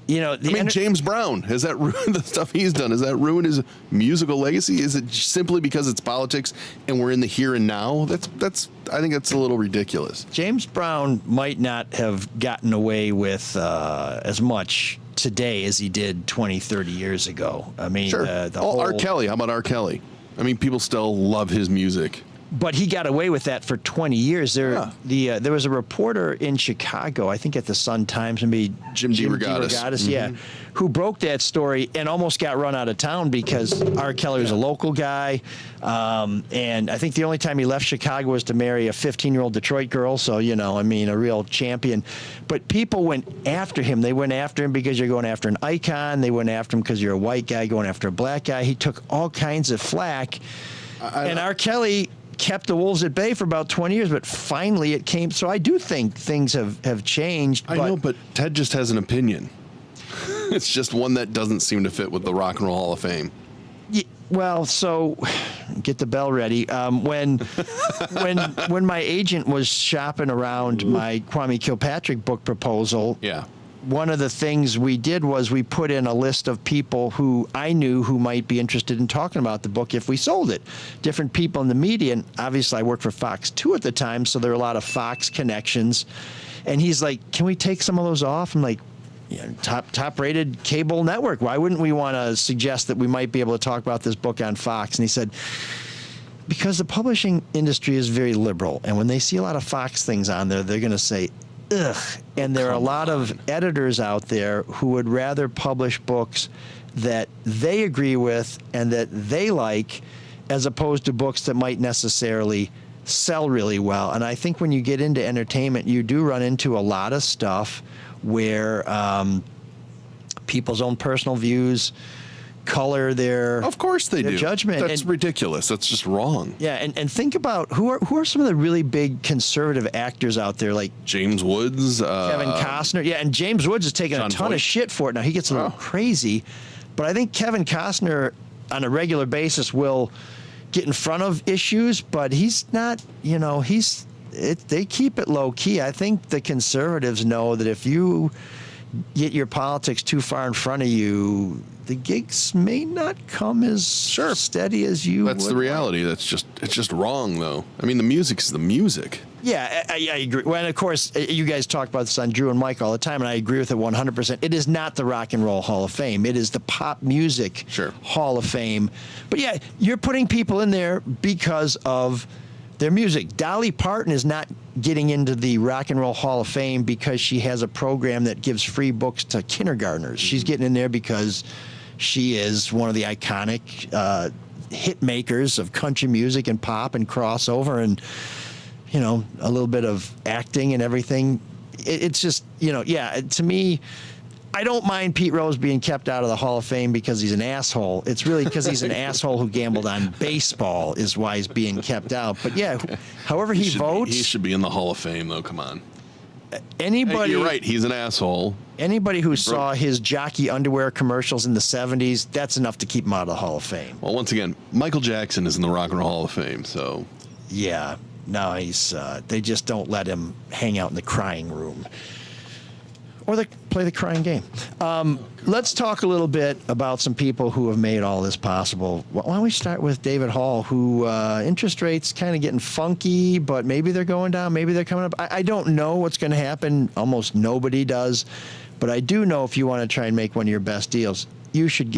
James Brown, has that ruined the stuff he's done? Has that ruined his musical legacy? Is it simply because it's politics and we're in the here and now? I think that's a little ridiculous. James Brown might not have gotten away with as much today as he did 20, 30 years ago. I mean, sure. R. Kelly, how about R. Kelly? I mean, people still love his music. But he got away with that for 20 years. There was a reporter in Chicago, I think at the Sun-Times, maybe Jim DeRogatis, mm-hmm. Who broke that story and almost got run out of town because R. Kelly was a local guy. And I think the only time he left Chicago was to marry a 15-year-old Detroit girl. So, a real champion. But people went after him. They went after him because you're going after an icon. They went after him because you're a white guy going after a black guy. He took all kinds of flack. And R. Kelly kept the wolves at bay for about 20 years, but finally it came. So I do think things have changed. I know, but Ted just has an opinion. It's just one that doesn't seem to fit with the Rock and Roll Hall of Fame. Yeah, well, so get the bell ready. When my agent was shopping around my Kwame Kilpatrick book proposal, one of the things we did was we put in a list of people who I knew who might be interested in talking about the book if we sold it. Different people in the media, and obviously I worked for Fox 2 at the time, so there were a lot of Fox connections. And he's like, can we take some of those off? I'm like, top-rated cable network. Why wouldn't we want to suggest that we might be able to talk about this book on Fox? And he said, because the publishing industry is very liberal, and when they see a lot of Fox things on there, they're going to say, ugh. And there are a lot of editors out there who would rather publish books that they agree with and that they like, as opposed to books that might necessarily sell really well. And I think when you get into entertainment, you do run into a lot of stuff where people's own personal views color their judgment. That's ridiculous. That's just wrong. Yeah, and think about who are some of the really big conservative actors out there, like James Woods, Kevin Costner. Yeah, and James Woods is taking a ton of shit for it now. He gets a little crazy, but I think Kevin Costner on a regular basis will get in front of issues, but he's not. They keep it low key. I think the conservatives know that if you get your politics too far in front of you, the gigs may not come as steady as you would. That's the reality. It's just wrong, though. I mean, the music's the music. Yeah, I agree. Well, and of course, you guys talk about this on Drew and Mike all the time, and I agree with it 100%. It is not the Rock and Roll Hall of Fame. It is the Pop Music Hall of Fame. But yeah, you're putting people in there because of their music. Dolly Parton is not getting into the Rock and Roll Hall of Fame because she has a program that gives free books to kindergartners. She's getting in there because she is one of the iconic hit makers of country music and pop and crossover and, you know, a little bit of acting and everything. It's just, you know, yeah, to me, I don't mind Pete Rose being kept out of the Hall of Fame because he's an asshole. It's really because he's an asshole who gambled on baseball is why he's being kept out. But yeah, however he votes. He should be in the Hall of Fame, though. Come on. Anybody. Hey, you're right. He's an asshole. Anybody who saw his jockey underwear commercials in the 70s, that's enough to keep him out of the Hall of Fame. Well, once again, Michael Jackson is in the Rock and Roll Hall of Fame, so. Yeah. No, he's. They just don't let him hang out in the crying room. Or they play the crying game. Let's talk a little bit about some people who have made all this possible. Why don't we start with David Hall, who interest rates kind of getting funky, but maybe they're going down, maybe they're coming up. I don't know what's going to happen. Almost nobody does. But I do know if you want to try and make one of your best deals, you should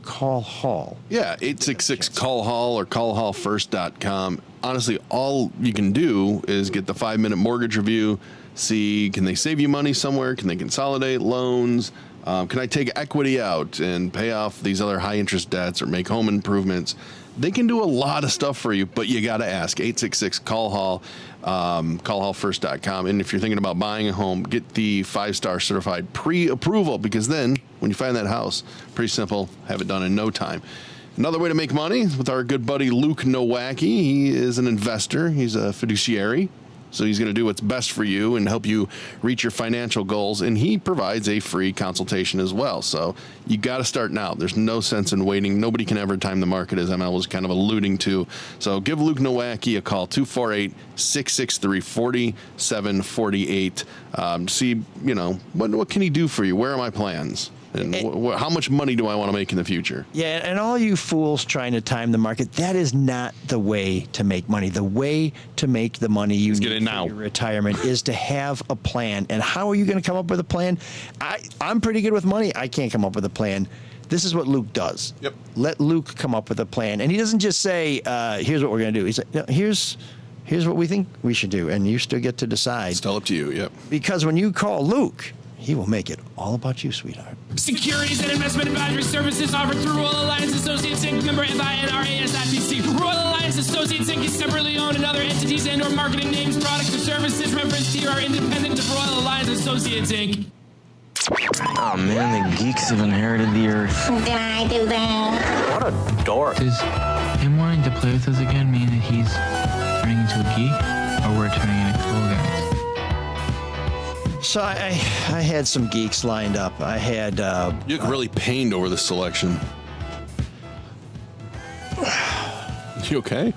call Hall. Yeah, 866-CALL-HALL or callhallfirst.com. Honestly, all you can do is get the 5-minute mortgage review. See, can they save you money somewhere? Can they consolidate loans? Can I take equity out and pay off these other high interest debts or make home improvements? They can do a lot of stuff for you, but you got to ask. 866-CALL-HALL, callhallfirst.com. And if you're thinking about buying a home, get the 5-star certified pre-approval, because then when you find that house, pretty simple, have it done in no time. Another way to make money with our good buddy Luke Nowacki. He is an investor. He's a fiduciary. So he's going to do what's best for you and help you reach your financial goals. And he provides a free consultation as well. So you got to start now. There's no sense in waiting. Nobody can ever time the market, as ML was kind of alluding to. So give Luke Nowacki a call, 248-663-4748. See, you know, what can he do for you? Where are my plans? And how much money do I want to make in the future? Yeah, and all you fools trying to time the market, that is not the way to make money. The way to make the money you need for your retirement is to have a plan. And how are you going to come up with a plan? I'm pretty good with money. I can't come up with a plan. This is what Luke does. Yep. Let Luke come up with a plan. And he doesn't just say, here's what we're going to do. He's like, no, here's what we think we should do. And you still get to decide. It's still up to you, yep. Because when you call Luke, he will make it all about you, sweetheart. Securities and investment advisory services offered through Royal Alliance Associates Inc. Member FINRA SIPC. Royal Alliance Associates Inc. is separately owned, and other entities and/or marketing names, products, or services referenced here are independent of Royal Alliance Associates Inc. Oh man, the geeks have inherited the earth. Did I do that? What a dork. Does him wanting to play with us again mean that he's turning into a geek, or we're turning into cool guys? So I had some geeks lined up. I had... you look really pained over this selection. You okay?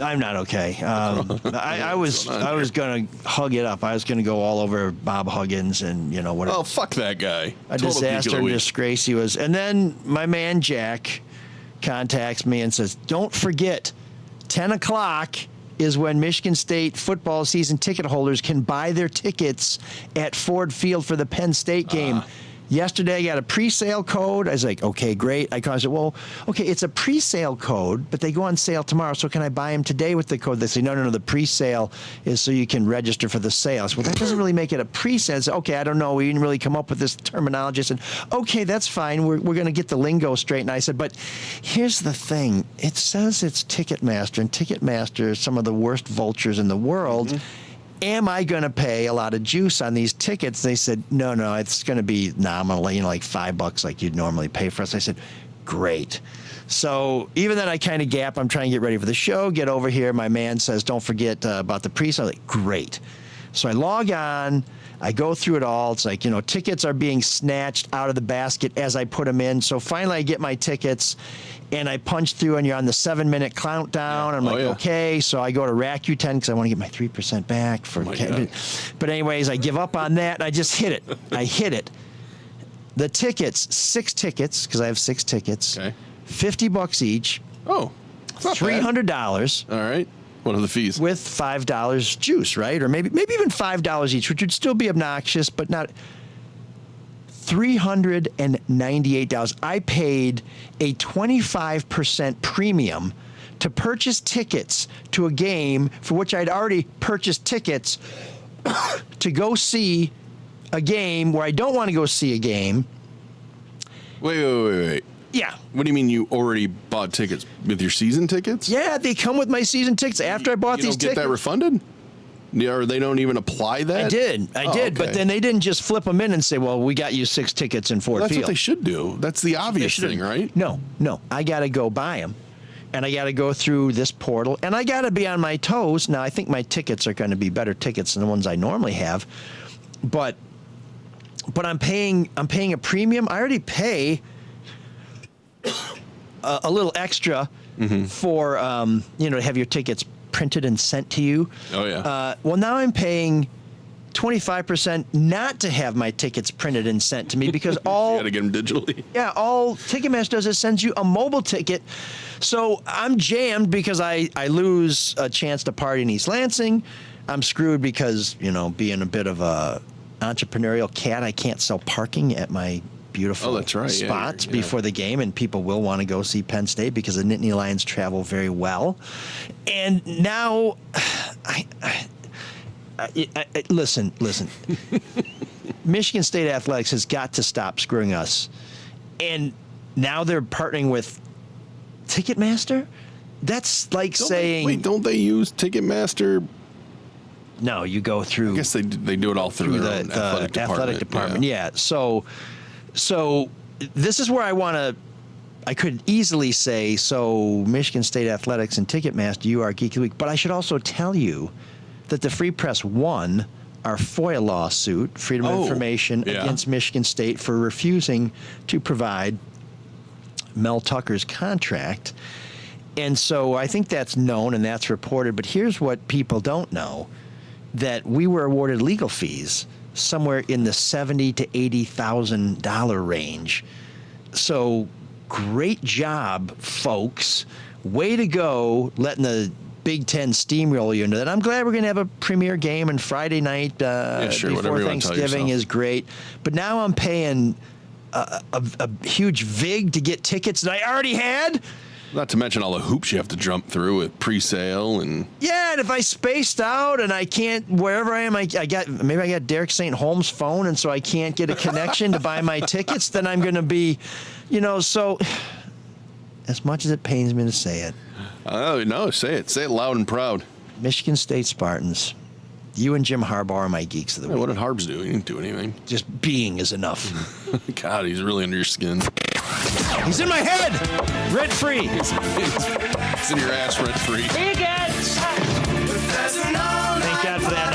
I'm not okay. I was going to hug it up. I was going to go all over Bob Huggins and, you know, whatever. Oh, fuck that guy. A disaster and disgrace he was. And then my man Jack contacts me and says, don't forget, 10 o'clock is when Michigan State football season ticket holders can buy their tickets at Ford Field for the Penn State game. Yesterday, I got a pre-sale code. I was like, okay, great. I said, well, okay, it's a pre-sale code, but they go on sale tomorrow, so can I buy them today with the code? They say, no, the pre-sale is so you can register for the sale. I said, well, that doesn't really make it a pre-sale. I said, okay, I don't know. We didn't really come up with this terminology. I said, okay, that's fine. We're going to get the lingo straight. And I said, but here's the thing. It says it's Ticketmaster, and Ticketmaster is some of the worst vultures in the world. Mm-hmm. Am I going to pay a lot of juice on these tickets? They said, no, it's going to be nominal, you know, like $5 like you'd normally pay for us. I said, great. So even then I kind of gap. I'm trying to get ready for the show, get over here. My man says, don't forget about the pre-sale. I'm like, great. So I log on. I go through it all. It's like, you know, tickets are being snatched out of the basket as I put them in. So finally I get my tickets. And I punch through, and you're on the 7-minute countdown. I'm okay. So I go to Rakuten because I want to get my 3% back. But anyways, I give up on that, and I just hit it. I hit it. The tickets, 6 tickets, because I have 6 tickets, okay. $50 each. Oh, $300. All right. What are the fees? With $5 juice, right? Or maybe even $5 each, which would still be obnoxious, but not... $398. I paid a 25% premium to purchase tickets to a game for which I'd already purchased tickets to go see a game where I don't want to go see a game. Wait. Yeah. What do you mean you already bought tickets with your season tickets? Yeah, they come with my season tickets after I bought You these don't get tickets. that refunded? Yeah, or they don't even apply that? I did, okay. but then they didn't just flip them in and say, well, we got you 6 tickets in Ford Well, that's Field. what they should do. That's the obvious They thing, should've- right? No. I got to go buy them. And I got to go through this portal. And I got to be on my toes. Now, I think my tickets are going to be better tickets than the ones I normally have. But I'm paying a premium. I already pay a little extra for, to have your tickets printed and sent to you. Oh, yeah. Well, now I'm paying 25% not to have my tickets printed and sent to me because all You got to get them digitally. yeah, all Ticketmaster does is sends you a mobile ticket. So I'm jammed because I lose a chance to party in East Lansing. I'm screwed because, being a bit of a entrepreneurial cat, I can't sell parking at my beautiful Oh, that's right. Yeah, spots yeah. before the game, and people will want to go see Penn State because the Nittany Lions travel very well. And now, listen. Michigan State Athletics has got to stop screwing us. And now they're partnering with Ticketmaster? That's like saying... Don't they use Ticketmaster? No, you go through... I guess they do it all through their own athletic department. Yeah. So this is where I could easily say, so Michigan State Athletics and Ticketmaster, you are Geeky Week. But I should also tell you that the Free Press won our FOIA lawsuit, Freedom of Information, against Michigan State for refusing to provide Mel Tucker's contract. And so I think that's known and that's reported. But here's what people don't know, that we were awarded legal fees somewhere in the $70,000 to $80,000 range. So great job, folks. Way to go letting the Big Ten steamroll you into that. I'm glad we're going to have a premier game, and Friday night before Thanksgiving is great. But now I'm paying a huge vig to get tickets that I already had. Not to mention all the hoops you have to jump through with pre-sale and... Yeah, and if I spaced out and I can't, wherever I am, maybe I got Derek St. Holmes' phone, and so I can't get a connection to buy my tickets, then I'm going to be, so as much as it pains me to say it. Oh, no, say it. Say it loud and proud. Michigan State Spartans, you and Jim Harbaugh are my geeks of the week. What did Harbs do? He didn't do anything. Just being is enough. God, he's really under your skin. He's in my head, rent free. It's in your ass rent free. Thank God for that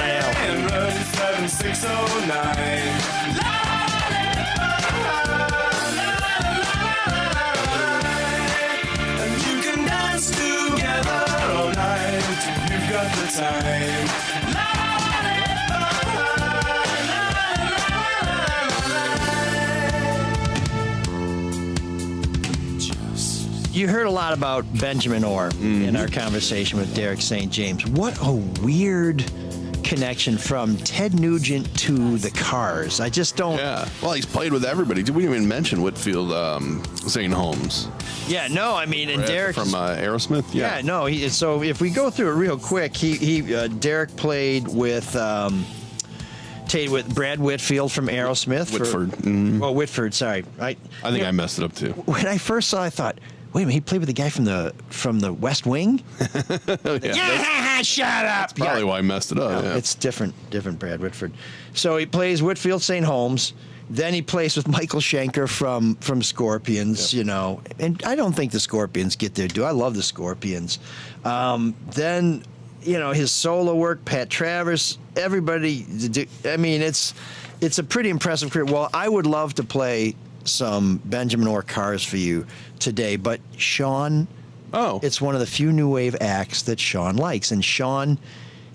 You can dance together all night if you've got the time. You heard a lot about Benjamin Orr in our conversation with Derek St. James. What a weird connection from Ted Nugent to the Cars. I just don't... Yeah. Well, he's played with everybody. We didn't even mention Whitfield St. Holmes. Yeah, no, I mean, and Derek... From Aerosmith? Yeah, no, so if we go through it real quick, Derek played with Brad Whitfield from Aerosmith. Whitford. Oh, Whitford, sorry. I think I messed it up, too. When I first saw it, I thought... Wait a minute, he played with the guy from the West Wing? Yeah, shut up! That's probably why I messed it up. No, yeah. It's different Brad Whitford. So he plays Whitfield St. Holmes. Then he plays with Michael Schenker from Scorpions, And I don't think the Scorpions get their due. I love the Scorpions. Then, his solo work, Pat Travers, everybody. I mean, it's a pretty impressive career. Well, I would love to play some Benjamin Orr Cars for you today, but Sean, it's one of the few new wave acts that Sean likes, and Sean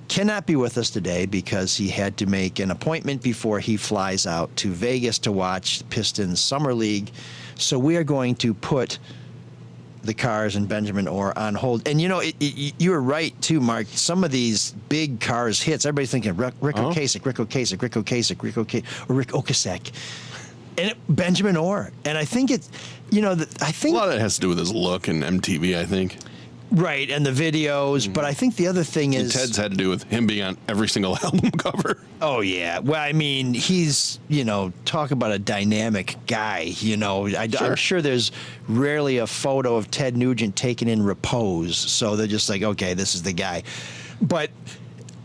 cannot be with us today because he had to make an appointment before he flies out to Vegas to watch the Pistons Summer League. So we are going to put the Cars and Benjamin Orr on hold. And you were right too, Mark. Some of these big Cars hits, everybody's thinking Rick Ocasek, or Rick Ocasek. And Benjamin Orr. And I think I think a lot of it has to do with his look and MTV, I think. Right, and the videos. But I think the other thing And is Ted's had to do with him being on every single album cover. Oh, yeah. Well, I mean, he's, talk about a dynamic guy, I'm sure there's rarely a photo of Ted Nugent taken in repose. So they're just like, okay, this is the guy. But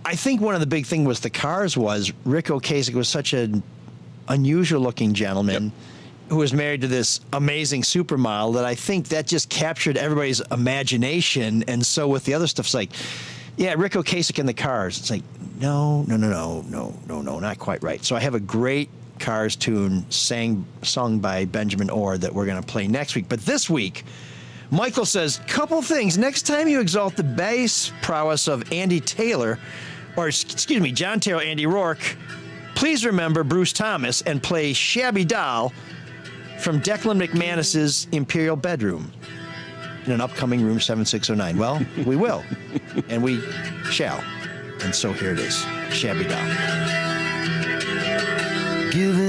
I think one of the big thing was the cars was Rick Ocasek was such an unusual looking gentleman who was married to this amazing supermodel that I think that just captured everybody's imagination. And so with the other stuff, it's like, yeah, Rick Ocasek in the Cars. It's like, no, not quite right. So I have a great Cars tune sung by Benjamin Orr that we're going to play next week. But this week, Michael says, couple things. Next time you exalt the bass prowess of Andy Taylor, John Taylor, Andy Rourke, please remember Bruce Thomas and play Shabby Doll from Declan McManus's Imperial Bedroom in an upcoming Room 7609. Well, we will, and we shall. And so here it is, Shabby Doll. Give it